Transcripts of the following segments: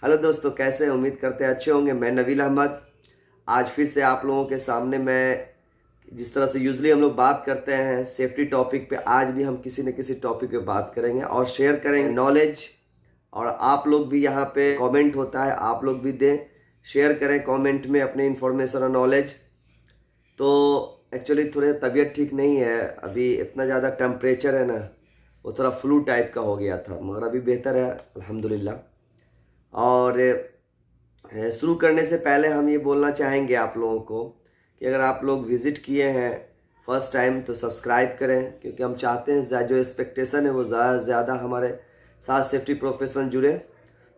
Hello दोस्तों, कैसे हैं? उम्मीद करते हैं अच्छे होंगे। मैं नवील अहमद आज फिर से आप लोगों के सामने मैं जिस तरह से यूजली हम लोग बात करते हैं सेफ्टी टॉपिक पे, आज भी हम किसी न किसी टॉपिक पे बात करेंगे और शेयर करेंगे नॉलेज। और आप लोग भी यहाँ पे कमेंट होता है, आप लोग भी दें, शेयर करें कमेंट में अपने इन्फॉर्मेशन और नॉलेज। तो एक्चुअली थोड़े तबीयत ठीक नहीं है, अभी इतना ज़्यादा टेम्परेचर है ना, वो थोड़ा फ्लू टाइप का हो गया था, मगर अभी बेहतर है अल्हम्दुलिल्लाह। और शुरू करने से पहले हम ये बोलना चाहेंगे आप लोगों को कि अगर आप लोग विज़िट किए हैं फर्स्ट टाइम तो सब्सक्राइब करें, क्योंकि हम चाहते हैं जो एक्सपेक्टेशन है वो ज़्यादा से ज़्यादा हमारे साथ सेफ्टी प्रोफेशनल जुड़े।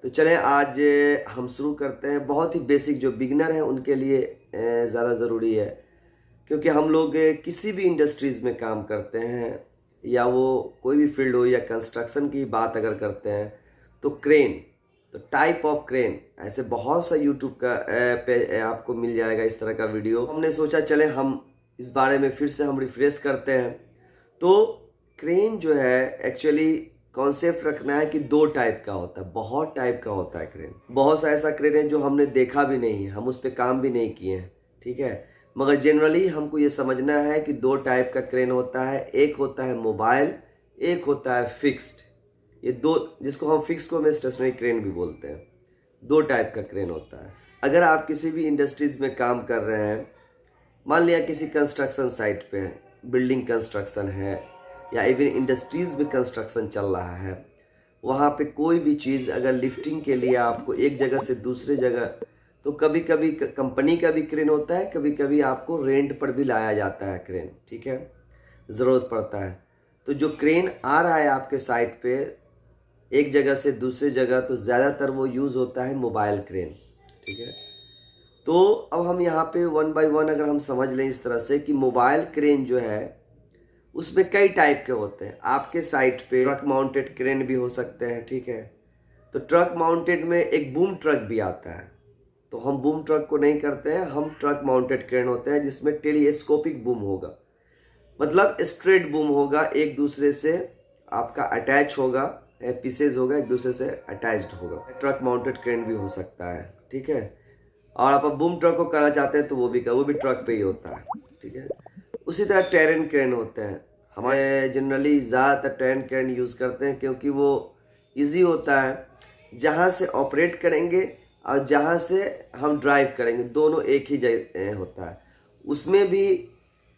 तो चलें आज हम शुरू करते हैं। बहुत ही बेसिक जो बिगिनर हैं उनके लिए ज़्यादा ज़रूरी है, क्योंकि हम लोग किसी भी इंडस्ट्रीज़ में काम करते हैं या वो कोई भी फील्ड हो या कंस्ट्रक्शन की बात अगर करते हैं तो क्रेन, तो टाइप ऑफ क्रेन ऐसे बहुत सा यूट्यूब का पे आपको मिल जाएगा इस तरह का वीडियो। हमने सोचा चले हम इस बारे में फिर से हम रिफ्रेश करते हैं। तो क्रेन जो है एक्चुअली कॉन्सेप्ट रखना है कि दो टाइप का होता है, बहुत टाइप का होता है क्रेन। बहुत सा ऐसा क्रेन है जो हमने देखा भी नहीं है, हम उस पर काम भी नहीं किए हैं, ठीक है। मगर जनरली हमको ये समझना है कि दो टाइप का क्रेन होता है, एक होता है मोबाइल, एक होता है फिक्स्ड। ये दो, जिसको हम फिक्स को में स्टेशनरी क्रेन भी बोलते हैं, दो टाइप का क्रेन होता है। अगर आप किसी भी इंडस्ट्रीज़ में काम कर रहे हैं, मान लिया किसी कंस्ट्रक्शन साइट पे बिल्डिंग कंस्ट्रक्शन है या इवन इंडस्ट्रीज़ में कंस्ट्रक्शन चल रहा है, वहाँ पे कोई भी चीज़ अगर लिफ्टिंग के लिए आपको एक जगह से दूसरे जगह, तो कभी कभी कंपनी का भी क्रेन होता है, कभी कभी आपको रेंट पर भी लाया जाता है क्रेन, ठीक है, ज़रूरत पड़ता है। तो जो क्रेन आ रहा है आपके साइट पे एक जगह से दूसरी जगह, तो ज़्यादातर वो यूज़ होता है मोबाइल क्रेन, ठीक है। तो अब हम यहाँ पे वन बाय वन अगर हम समझ लें इस तरह से कि मोबाइल क्रेन जो है उसमें कई टाइप के होते हैं। आपके साइट पे ट्रक माउंटेड क्रेन भी हो सकते हैं, ठीक है। तो ट्रक माउंटेड में एक बूम ट्रक भी आता है, तो हम बूम ट्रक को नहीं करते हैं, हम ट्रक माउंटेड क्रेन होते हैं जिसमें टेलीस्कोपिक बूम होगा, मतलब स्ट्रेट बूम होगा, एक दूसरे से आपका अटैच होगा, पीसेज होगा, एक दूसरे से अटैच्ड होगा। ट्रक माउंटेड क्रेन भी हो सकता है, ठीक है। और आप बूम ट्रक को करना चाहते हैं तो वो भी ट्रक पे ही होता है, ठीक है। उसी तरह टेरेन क्रेन होते हैं। हमारे जनरली ज़्यादातर टेरेन क्रेन यूज़ करते हैं क्योंकि वो इजी होता है, जहाँ से ऑपरेट करेंगे और जहाँ से हम ड्राइव करेंगे दोनों एक ही जगह होता है। उसमें भी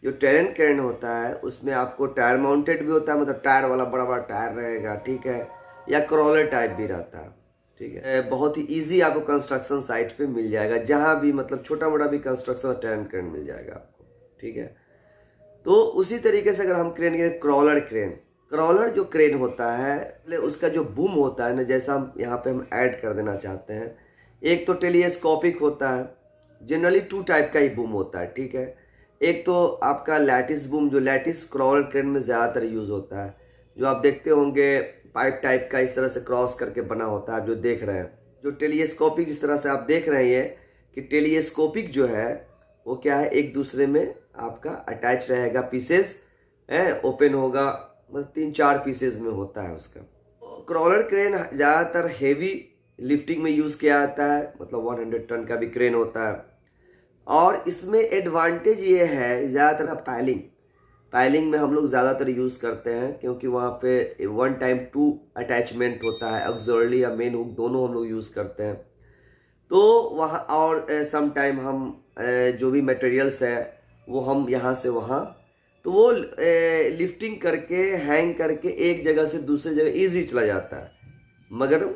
जो टेरेन क्रेन होता है उसमें आपको टायर माउंटेड भी होता है, मतलब टायर वाला बड़ा बड़ा टायर रहेगा, ठीक है, या क्रॉलर टाइप भी रहता है, ठीक है। बहुत ही इजी आपको कंस्ट्रक्शन साइट पे मिल जाएगा, जहाँ भी मतलब छोटा मोटा भी कंस्ट्रक्शन टेरेन क्रेन मिल जाएगा आपको, ठीक है। तो उसी तरीके से अगर हम क्रेन के क्रॉलर जो क्रेन होता है उसका जो बूम होता है ना, जैसा हम यहाँ पे हम ऐड कर देना चाहते हैं, एक तो टेलीस्कोपिक होता है, जनरली टू टाइप का ही बूम होता है, ठीक है। एक तो आपका लैटिस बूम, जो लैटिस क्रॉलर क्रेन में ज़्यादातर यूज़ होता है, जो आप देखते होंगे पाइप टाइप का इस तरह से क्रॉस करके बना होता है, आप जो देख रहे हैं। जो टेलीस्कोपिक जिस तरह से आप देख रहे हैं कि टेलीस्कोपिक जो है वो क्या है, एक दूसरे में आपका अटैच रहेगा, पीसेस है, ओपन होगा, मतलब 3-4 पीसेस में होता है उसका। क्रॉलर क्रेन ज़्यादातर हेवी लिफ्टिंग में यूज़ किया जाता है, मतलब 100 टन का भी क्रेन होता है। और इसमें एडवांटेज ये है, ज़्यादातर पाइलिंग में हम लोग ज़्यादातर यूज़ करते हैं, क्योंकि वहाँ पे 1 टाइम 2 अटैचमेंट होता है, ऑक्सिलरी या मेन हुक दोनों हम लोग यूज़ करते हैं। तो वहाँ और सम टाइम हम जो भी मटेरियल्स है वो हम यहाँ से वहाँ, तो वो लिफ्टिंग करके हैंग करके एक जगह से दूसरी जगह ईजी चला जाता है। मगर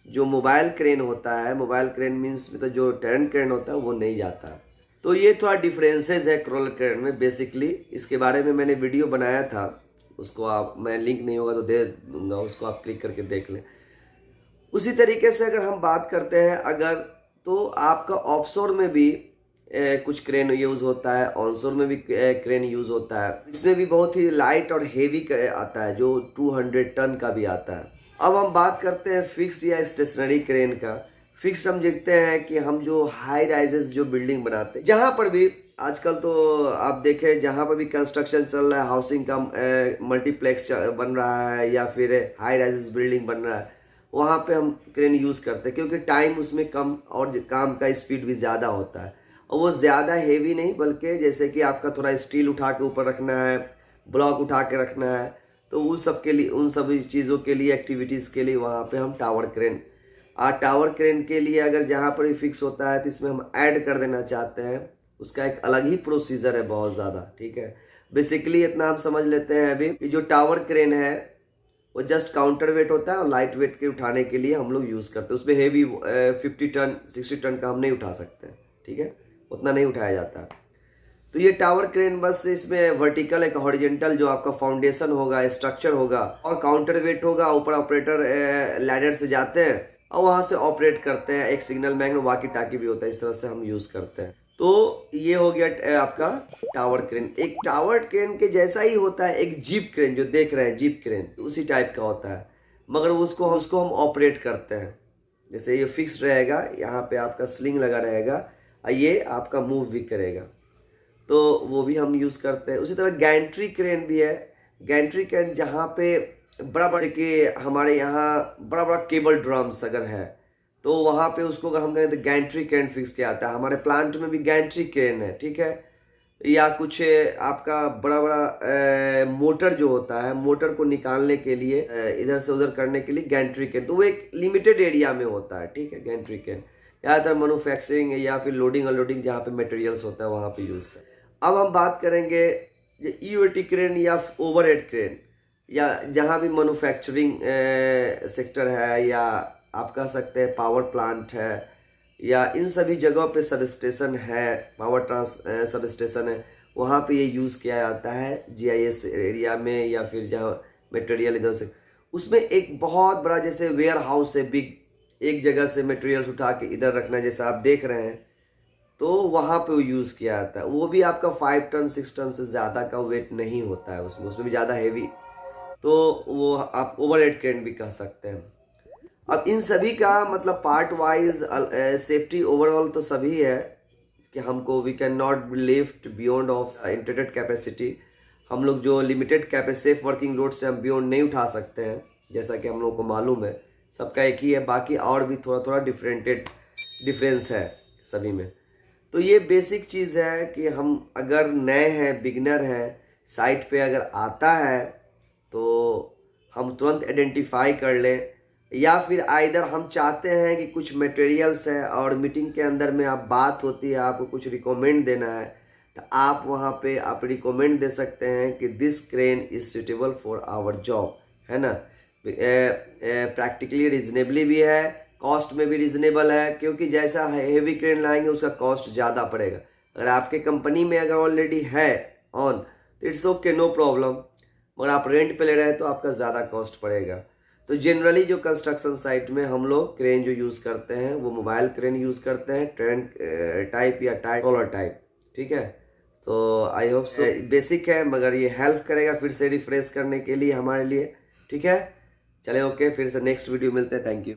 जो मोबाइल क्रेन होता है, मोबाइल क्रेन मीन्स मतलब जो टेरेन क्रेन होता है वो नहीं जाता है। तो ये थोड़ा डिफरेंसेस है क्रॉलर क्रेन में बेसिकली। इसके बारे में मैंने वीडियो बनाया था, उसको आप, मैं लिंक नहीं होगा तो दे दूंगा, उसको आप क्लिक करके देख लें। उसी तरीके से अगर हम बात करते हैं अगर, तो आपका ऑफशोर में भी कुछ क्रेन यूज़ होता है, ऑनशोर में भी क्रेन यूज़ होता है। इसमें भी बहुत ही लाइट और हेवी आता है, जो 200 टन का भी आता है। अब हम बात करते हैं फिक्स या स्टेशनरी क्रेन का। फिक्स हम देखते हैं कि हम जो हाई राइजेस जो बिल्डिंग बनाते हैं, जहाँ पर भी आजकल तो आप देखें जहाँ पर भी कंस्ट्रक्शन चल रहा है, हाउसिंग का मल्टीप्लेक्स बन रहा है या फिर हाई राइजेस बिल्डिंग बन रहा है, वहाँ पे हम क्रेन यूज़ करते हैं, क्योंकि टाइम उसमें कम और काम का स्पीड भी ज़्यादा होता है। और वो ज़्यादा हेवी नहीं, बल्कि जैसे कि आपका थोड़ा स्टील उठा के ऊपर रखना है, ब्लॉक उठा के रखना है, तो उन सब के लिए, उन सभी चीज़ों के लिए, एक्टिविटीज़ के लिए वहाँ पे हम टावर क्रेन, टावर क्रेन के लिए अगर जहाँ पर भी फिक्स होता है तो इसमें हम ऐड कर देना चाहते हैं, उसका एक अलग ही प्रोसीजर है बहुत ज़्यादा। ठीक है, बेसिकली इतना हम समझ लेते हैं अभी कि जो टावर क्रेन है वो जस्ट काउंटर वेट होता है और लाइट वेट के उठाने के लिए हम लोग यूज़ करते हैं। उसमें हेवी 50 टन 60 टन का हम नहीं उठा सकते। ठीक है, उतना नहीं उठाया जाता। तो ये टावर क्रेन बस इसमें वर्टिकल एक हॉरिजेंटल जो आपका फाउंडेशन होगा, स्ट्रक्चर होगा और काउंटर वेट होगा। ऊपर ऑपरेटर लैडर से जाते हैं और वहां से ऑपरेट करते हैं। एक सिग्नल मैन वाकी टाकी भी होता है, इस तरह से हम यूज करते हैं। तो ये हो गया आपका टावर क्रेन। एक टावर क्रेन के जैसा ही होता है एक जीप क्रेन, जो देख रहे हैं जीप क्रेन, उसी टाइप का होता है, मगर उसको हम ऑपरेट करते हैं। जैसे ये फिक्स रहेगा, यहाँ पे आपका स्लिंग लगा रहेगा और ये आपका मूव भी करेगा, तो वो भी हम यूज़ करते हैं। उसी तरह गैंट्री क्रेन भी है। गैंट्री क्रेन जहाँ पे बड़ा बड़ा कि हमारे यहाँ बड़ा बड़ा केबल ड्रम्स अगर है तो वहाँ पे उसको अगर हम कहें तो गैंट्री क्रेन फिक्स किया जाता है। हमारे प्लांट में भी गैंट्री क्रेन है। ठीक है, या कुछ आपका बड़ा बड़ा मोटर जो होता है, मोटर को निकालने के लिए इधर से उधर करने के लिए गैंट्री क्रेन, तो वो एक लिमिटेड एरिया में होता है। ठीक है, गैंट्री क्रेन ज़्यादातर मैन्युफैक्चरिंग या फिर लोडिंग अनलोडिंग जहाँ पे मटेरियल्स होता है वहाँ पे यूज़ करते हैं। अब हम बात करेंगे ईओटी क्रेन या ओवरहेड क्रेन, या जहाँ भी मैन्युफैक्चरिंग सेक्टर है, या आप कह सकते हैं पावर प्लांट है, या इन सभी जगहों पे सब स्टेशन है, पावर सब स्टेशन है, वहाँ पे ये यूज़ किया जाता है जीआईएस एरिया में, या फिर जहाँ मटेरियल इधर से, उसमें एक बहुत बड़ा जैसे वेयर हाउस है बिग, एक जगह से मटेरियल्स उठा के इधर रखना, जैसा आप देख रहे हैं, तो वहाँ पे वो यूज़ किया जाता है। वो भी आपका 5 टन 6 टन से ज़्यादा का वेट नहीं होता है उसमें भी ज़्यादा हेवी, तो वो आप ओवरहेड क्रेन भी कह सकते हैं। अब इन सभी का मतलब पार्ट वाइज सेफ्टी ओवरऑल तो सभी है कि हमको we can not lift beyond of internet capacity. हम लोग जो लिमिटेड सेफ वर्किंग लोड से हम बियॉन्ड नहीं उठा सकते हैं, जैसा कि हम लोग को मालूम है। सबका एक ही है, बाकी और भी थोड़ा थोड़ा डिफरेंस है सभी में। तो ये बेसिक चीज़ है कि हम अगर नए हैं, बिगनर हैं, साइट पे अगर आता है तो हम तुरंत आइडेंटिफाई कर लें, या फिर आइदर हम चाहते हैं कि कुछ मटेरियल्स है और मीटिंग के अंदर में आप बात होती है, आपको कुछ रिकमेंड देना है, तो आप वहाँ पे आप रिकमेंड दे सकते हैं कि this crane is suitable for our job, है ना। प्रैक्टिकली रीजनेबली भी है, कॉस्ट में भी रीजनेबल है, क्योंकि जैसा हेवी क्रेन लाएंगे उसका कॉस्ट ज़्यादा पड़ेगा। अगर आपके कंपनी में अगर ऑलरेडी है ऑन तो इट्स ओके, नो प्रॉब्लम, मगर आप रेंट पे ले रहे हैं तो आपका ज़्यादा कॉस्ट पड़ेगा। तो जनरली जो कंस्ट्रक्शन साइट में हम लोग क्रेन जो यूज़ करते हैं वो मोबाइल क्रेन यूज़ करते हैं, ट्रेन टाइप या रोलर टाइप। ठीक है, तो आई होप सो बेसिक है, मगर ये हेल्प करेगा फिर से रिफ्रेश करने के लिए हमारे लिए। ठीक है, चले ओके, फिर से नेक्स्ट वीडियो मिलते हैं। Thank you.